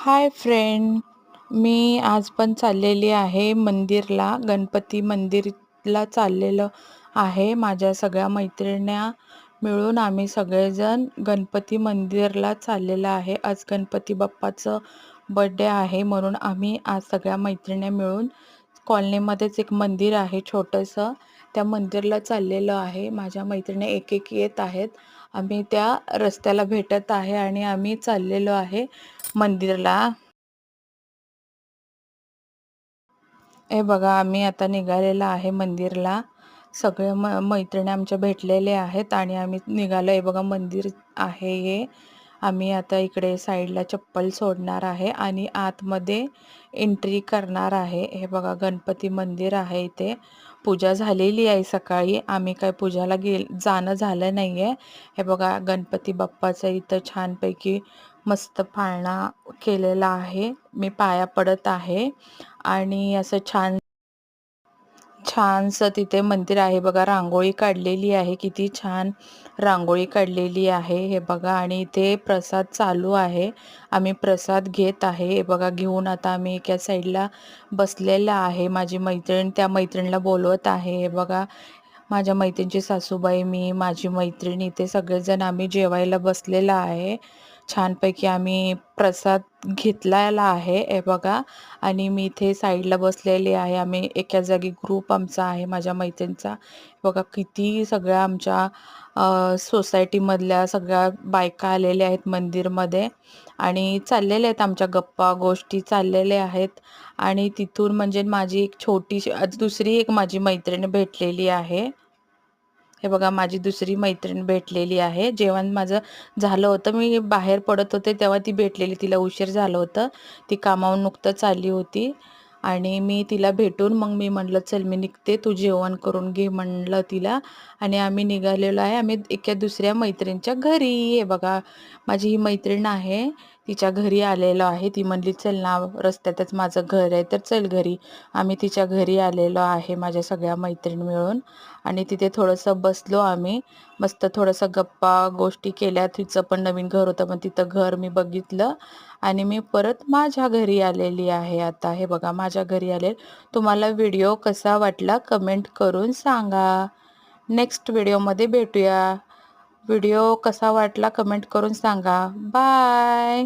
Hi friend, मी आज पण चाललेली आहे मंदिरला. गणपती मंदिरला चाललेलं आहे. माझ्या सगळ्या मैत्रिण्या मिळून आम्ही सगळेजण गणपती मंदिरला चाललेलं आहे. आज गणपती बाप्पाचं बर्थडे आहे, म्हणून आम्ही आज सगळ्या मैत्रिण्या मिळून कॉलनीमध्येच एक मंदिर आहे छोटंसं, त्या मंदिरला चाललेलं आहे. माझ्या मैत्रिणी एक एक येत आहेत. आम्ही त्या रस्त्याला भेटत आहे आणि आम्ही चाललेलो आहे मंदिरला. हे बघा, आम्ही आता निघालेला आहे मंदिरला. सगळे मैत्रिणी आमच्या भेटलेले आहेत आणि आम्ही निघालो. हे बघा, मंदिर आहे हे. आम्ही आता इकडे साईडला चप्पल सोडणार आहे आणि आतमध्ये एंट्री करणार आहे. हे बघा, गणपती मंदिर आहे. इथे पूजा झालेली आहे सकाळी. आम्ही काय पूजाला जाणं झालं नाही आहे. हे बघा, गणपती बाप्पाचं इथं छानपैकी मस्त पाळणा केलेला आहे. मी पाया पडत आहे आणि असं छानसं तिथे मंदिर आहे. बघा, रांगोळी काढलेली आहे. किती छान रांगोळी काढलेली आहे हे बघा. आणि इथे प्रसाद चालू आहे. आम्ही प्रसाद घेत आहे. हे बघा, घेऊन आता आम्ही एका साईडला बसलेला आहे. माझी मैत्रीण त्या मैत्रिणीला बोलवत आहे. हे बघा, माझ्या मैत्रिणीची सासूबाई, मी, माझी मैत्रीण, इथे सगळेजण आम्ही जेवायला बसलेला आहे. छानपैकी आम्ही प्रसाद घेतलेला आहे हे बघा. आणि मी इथे साईडला बसलेले आहे. आम्ही एका जागी ग्रुप आमचा आहे, माझ्या मैत्रिणीचा. बघा, किती सगळ्या आमच्या सोसायटीमधल्या सगळ्या बायका आलेल्या आहेत मंदिरमध्ये आणि चाललेल्या आहेत आमच्या गप्पा गोष्टी चाललेल्या आहेत. आणि तिथून म्हणजे माझी एक छोटीशी दुसरी एक माझी मैत्रीण भेटलेली आहे. हे बघा, माझी दुसरी मैत्रीण भेटलेली आहे. जेवण माझं झालं होतं, मी बाहेर पडत होते तेव्हा ती भेटलेली. तिला उशीर झालं होतं, ती कामावरून नुकतंच आली होती आणि मी तिला भेटून मग मी म्हटलं, चल मी निघते, तू जेवण करून घे म्हणलं तिला. आणि आम्ही निघालेलो आहे आम्ही एका दुसऱ्या मैत्रिणीच्या घरी. हे बघा, माझी ही मैत्रीण आहे, तिच्या घरी आलेलो आहे. ती म्हणली, चल ना, रस्त्यातच माझं घर आहे, तर चल घरी. आम्ही तिच्या घरी आलेलो आहे माझ्या सगळ्या मैत्रीण मिळून. आणि तिथे थोडंसं बसलो आम्ही, मस्त थोडंसं गप्पा गोष्टी केल्या. तिचं पण नवीन घर होतं, पण तिथं घर मी बघितलं आणि मी परत माझ्या घरी आलेली आहे आता. हे बघा, माझ्या घरी आले. तुम्हाला व्हिडिओ कसा वाटला कमेंट करून सांगा. नेक्स्ट व्हिडिओमध्ये भेटूया. व्हिडिओ कसा वाटला कमेंट करून सांगा. बाय.